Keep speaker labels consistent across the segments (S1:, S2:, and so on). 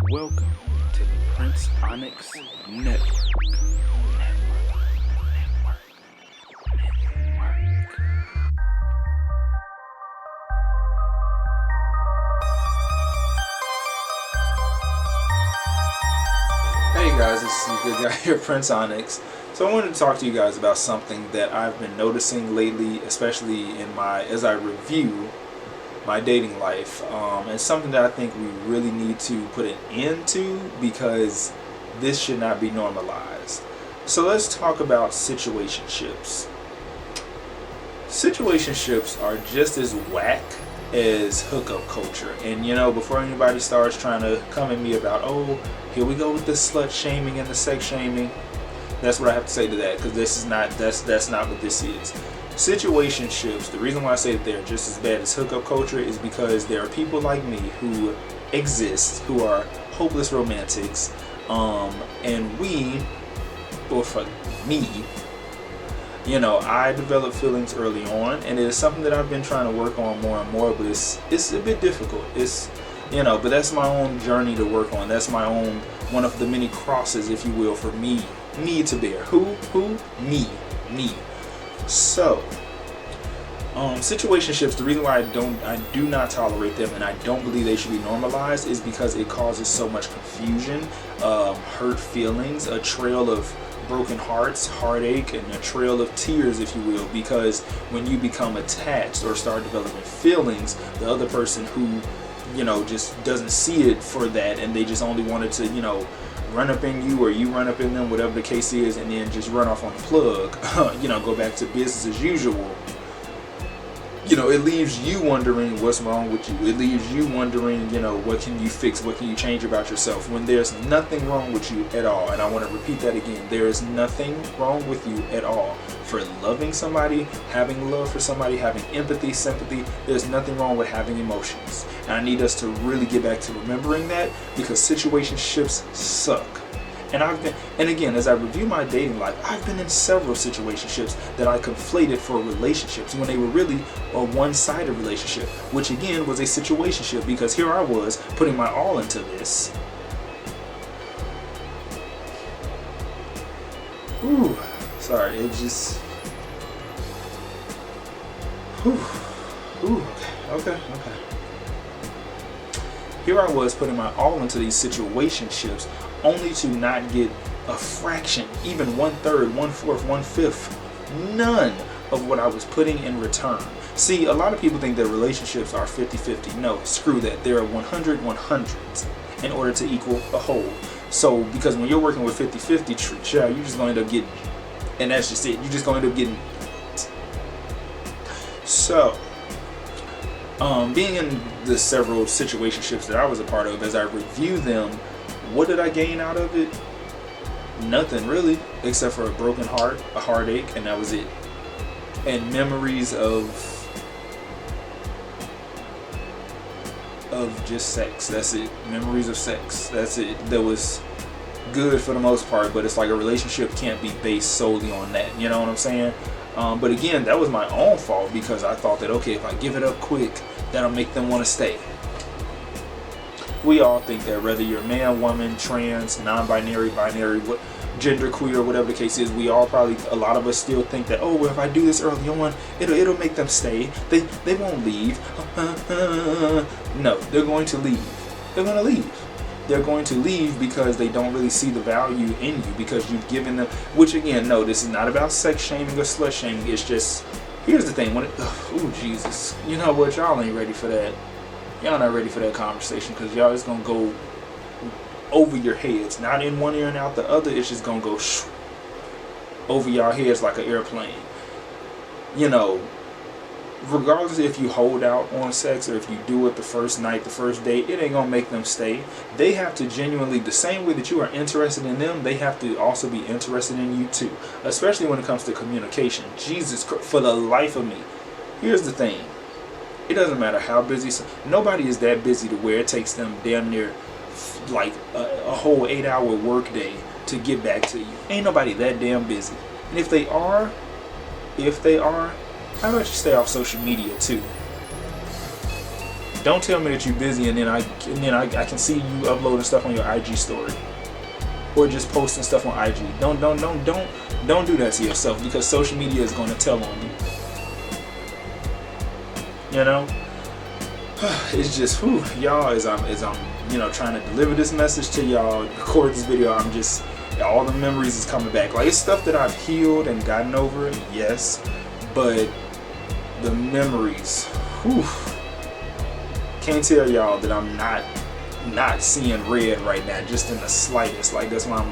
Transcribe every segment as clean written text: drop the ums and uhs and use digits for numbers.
S1: Welcome to the PrinceOnyx Network.
S2: Hey guys, this is the good guy here, PrinceOnyx. So I wanted to talk to you guys about something that I've been noticing lately, especially as I review my dating life. It's something that I think we really need to put an end to because this should not be normalized. So let's talk about situationships. Situationships are just as whack as hookup culture. And before anybody starts trying to come at me about, oh, here we go with the slut shaming and the sex shaming, that's what I have to say to that, because that's not what this is. Situationships, the reason why I say that they're just as bad as hookup culture is because there are people like me who exist, who are hopeless romantics, and for me, I developed feelings early on, and it is something that I've been trying to work on more and more, but it's a bit difficult. But that's my own journey to work on. That's my own, one of the many crosses, if you will, for me to bear. Who? Me. So, situationships, the reason why I do not tolerate them and I don't believe they should be normalized is because it causes so much confusion, hurt feelings, a trail of broken hearts, heartache, and a trail of tears, if you will, because when you become attached or start developing feelings, the other person who just doesn't see it for that, and they just only wanted to run up in you or you run up in them, whatever the case is, and then just run off on the plug, go back to business as usual. It leaves you wondering what's wrong with you. It leaves you wondering, what can you fix, what can you change about yourself, when there's nothing wrong with you at all. And I want to repeat that again. There is nothing wrong with you at all for loving somebody, having love for somebody, having empathy, sympathy. There's nothing wrong with having emotions. And I need us to really get back to remembering that, because situationships suck. And again, as I review my dating life, I've been in several situationships that I conflated for relationships when they were really a one-sided relationship, which again was a situationship, because here I was putting my all into this. Ooh, sorry, it just. Okay. Here I was putting my all into these situationships, only to not get a fraction, even 1/3, 1/4, 1/5, none of what I was putting in return. See, a lot of people think that relationships are 50-50. No, screw that. There are 100 100s in order to equal a whole. So, because when you're working with 50-50, child, you're just going to end up getting, and that's just it. You're just going to end up getting. So, being in the several situationships that I was a part of, as I review them, what did I gain out of it? Nothing really, except for a broken heart, a heartache, and that was it. And memories of just sex. That's it. Memories of sex. That's it. That was good for the most part, but it's like a relationship can't be based solely on that. You know what I'm saying? But again, that was my own fault, because I thought that, okay, if I give it up quick, that'll make them want to stay. We all think that, whether you're man, woman, trans, non-binary, binary, genderqueer, whatever the case is, a lot of us still think that, oh, well, if I do this early on, it'll make them stay. They won't leave. No, they're going to leave. They're going to leave. They're going to leave because they don't really see the value in you, because you've given them, which again, no, this is not about sex shaming or slut shaming. It's just, here's the thing, Jesus, you know what, y'all ain't ready for that. Y'all not ready for that conversation, because y'all is going to go over your heads. Not in one ear and out the other. It's just going to go over y'all heads like an airplane. Regardless if you hold out on sex or if you do it the first night, the first date, it ain't going to make them stay. They have to genuinely, the same way that you are interested in them, they have to also be interested in you too. Especially when it comes to communication. Jesus Christ, for the life of me. Here's the thing. It doesn't matter how busy. Nobody is that busy to where it takes them damn near like a whole 8-hour work day to get back to you. Ain't nobody that damn busy. And if they are, how about you stay off social media too? Don't tell me that you're busy and then I can see you uploading stuff on your IG story or just posting stuff on IG. Don't do that to yourself, because social media is going to tell on you. You know, it's just y'all, as I'm trying to deliver this message to y'all, record this video, I'm just, all the memories is coming back. Like, it's stuff that I've healed and gotten over, yes, but the memories, can't tell y'all that I'm not seeing red right now, just in the slightest. Like, that's why I'm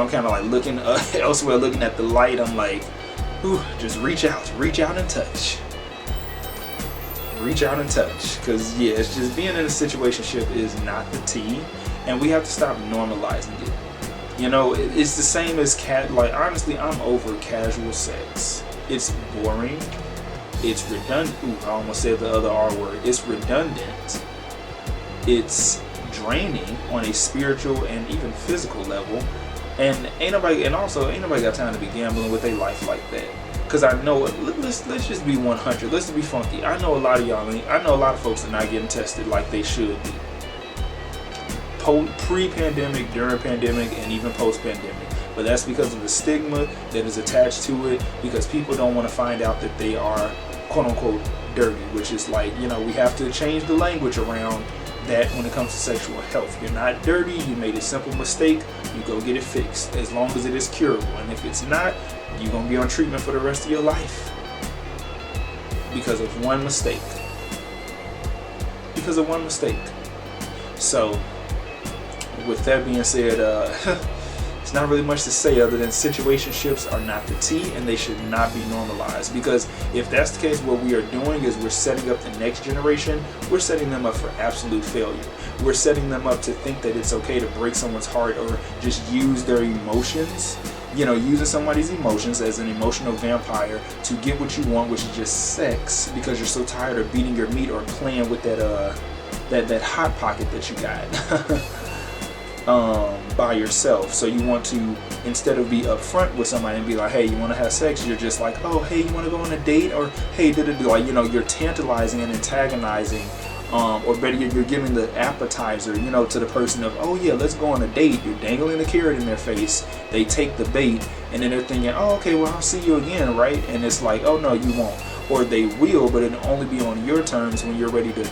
S2: kind of like looking elsewhere, looking at the light. I'm like, just reach out and touch. Reach out and touch, because yeah, it's just, being in a situationship is not the tea, and we have to stop normalizing it. You know, it's the same as like, honestly, I'm over casual sex. It's boring. It's redundant. I almost said the other R word. It's redundant. It's draining on a spiritual and even physical level. And ain't nobody got time to be gambling with their life like that. Because I know, let's just be 100. Let's be funky. I know a lot of y'all, I know a lot of folks are not getting tested like they should be. Pre-pandemic, during pandemic, and even post-pandemic. But that's because of the stigma that is attached to it, because people don't want to find out that they are quote-unquote dirty, which is like, we have to change the language around that when it comes to sexual health. You're not dirty, you made a simple mistake, you go get it fixed, as long as it is curable. And if it's not, you're going to be on treatment for the rest of your life because of one mistake. So, with that being said, it's not really much to say other than situationships are not the tea, and they should not be normalized. Because if that's the case, what we are doing is we're setting up the next generation. We're setting them up for absolute failure. We're setting them up to think that it's okay to break someone's heart or just use their emotions. Using somebody's emotions as an emotional vampire to get what you want, which is just sex, because you're so tired of beating your meat or playing with that hot pocket that you got by yourself. So you want to, instead of be upfront with somebody and be like, hey, you want to have sex, you're just like, oh, hey, you want to go on a date, or hey, like, you're tantalizing and antagonizing. Or better yet, you're giving the appetizer, to the person of, oh yeah, let's go on a date. You're dangling the carrot in their face. They take the bait, and then they're thinking, oh, okay, well, I'll see you again, right? And it's like, oh no, you won't. Or they will, but it'll only be on your terms when you're ready to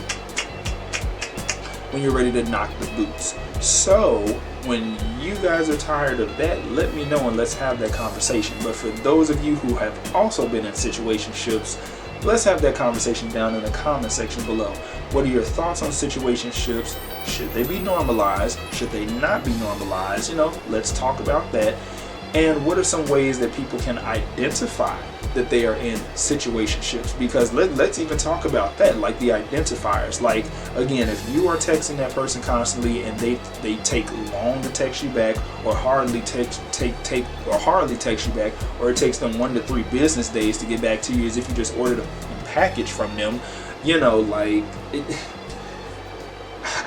S2: knock the boots. So when you guys are tired of that, let me know and let's have that conversation. But for those of you who have also been in situationships, let's have that conversation down in the comment section below. What are your thoughts on situationships? Should they be normalized? Should they not be normalized? Let's talk about that. And what are some ways that people can identify that they are in situationships? Because let's even talk about that, like the identifiers. Like, again, if you are texting that person constantly and they take long to text you back, or hardly text you back, or it takes them 1 to 3 business days to get back to you, as if you just ordered a package from them, I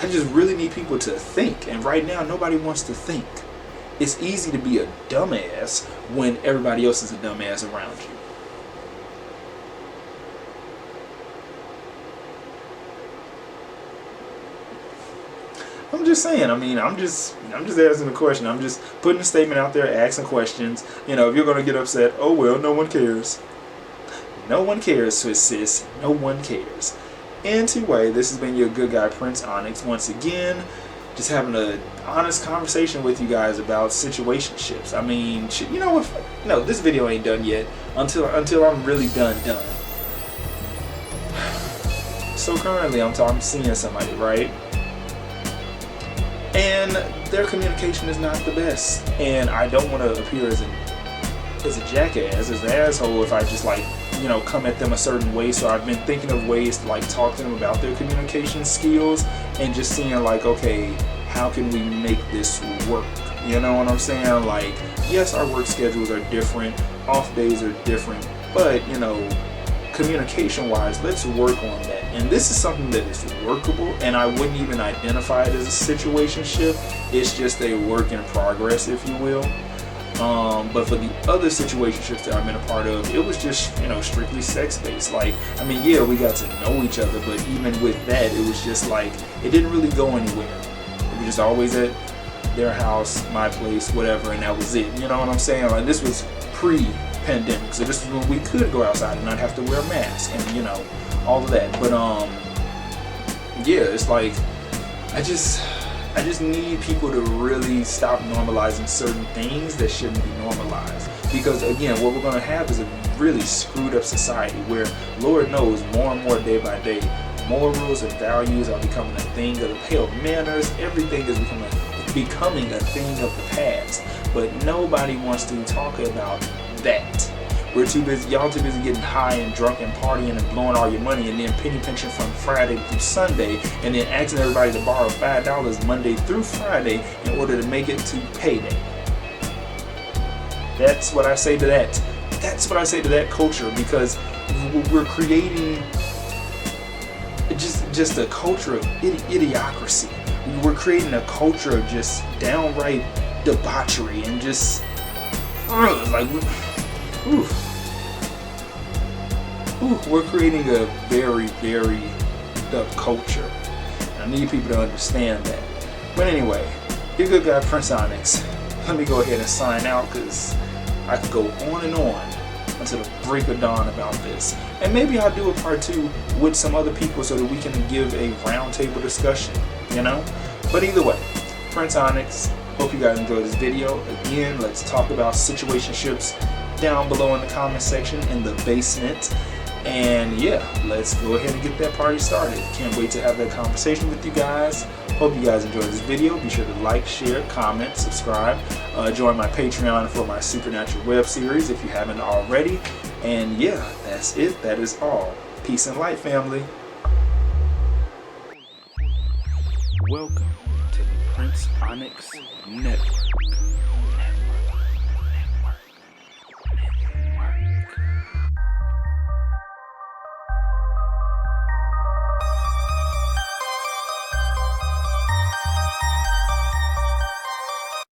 S2: just really need people to think. And right now, nobody wants to think. It's easy to be a dumbass when everybody else is a dumbass around you. I'm just saying, I'm just asking a question. I'm just putting a statement out there, asking questions. If you're going to get upset, oh well, no one cares. No one cares, sis. No one cares. Anyway, this has been your good guy, PrinceOnyx, once again. Just having an honest conversation with you guys about situationships. No, this video ain't done yet until I'm really done. So currently I'm seeing somebody, right? And their communication is not the best. And I don't want to appear as a jackass, as an asshole, if I just come at them a certain way. So I've been thinking of ways to talk to them about their communication skills, and just seeing okay, how can we make this work? You know what I'm saying? Yes, our work schedules are different, off days are different, but communication wise, let's work on that. And this is something that is workable, and I wouldn't even identify it as a situationship. It's just a work in progress, if you will. But for the other situationships that I'm in a part of, it was just, strictly sex-based. Like, I mean, yeah, we got to know each other, but even with that, it was just like, it didn't really go anywhere. We were just always at their house, my place, whatever, and that was it. You know what I'm saying? Like, this was pre-pandemic, so this is when we could go outside and not have to wear a mask and, all of that. But, yeah, it's like, I just need people to really stop normalizing certain things that shouldn't be normalized. Because again, what we're going to have is a really screwed up society where, Lord knows, more and more day by day, morals and values are becoming a thing of the pale. Manners, everything is becoming a thing of the past. But nobody wants to talk about that. We're too busy, y'all too busy getting high and drunk and partying and blowing all your money and then penny pinching from Friday through Sunday and then asking everybody to borrow $5 Monday through Friday in order to make it to payday. That's what I say to that. That's what I say to that culture, because we're creating just a culture of idiocracy. We're creating a culture of just downright debauchery and just like. We're creating a very, very dark culture. I need people to understand that. But anyway, your good guy PrinceOnyx. Let me go ahead and sign out, because I could go on and on until the break of dawn about this. And maybe I'll do a part 2 with some other people so that we can give a roundtable discussion, But either way, PrinceOnyx. Hope you guys enjoyed this video. Again, let's talk about situationships down below in the comment section in the basement. And yeah, let's go ahead and get that party started. Can't wait to have that conversation with you guys. Hope you guys enjoyed this video. Be sure to like, share, comment, subscribe. Join my Patreon for my Supernatural web series if you haven't already. And yeah, that's it. That is all. Peace and light, family.
S1: Welcome to the PrinceOnyx Network.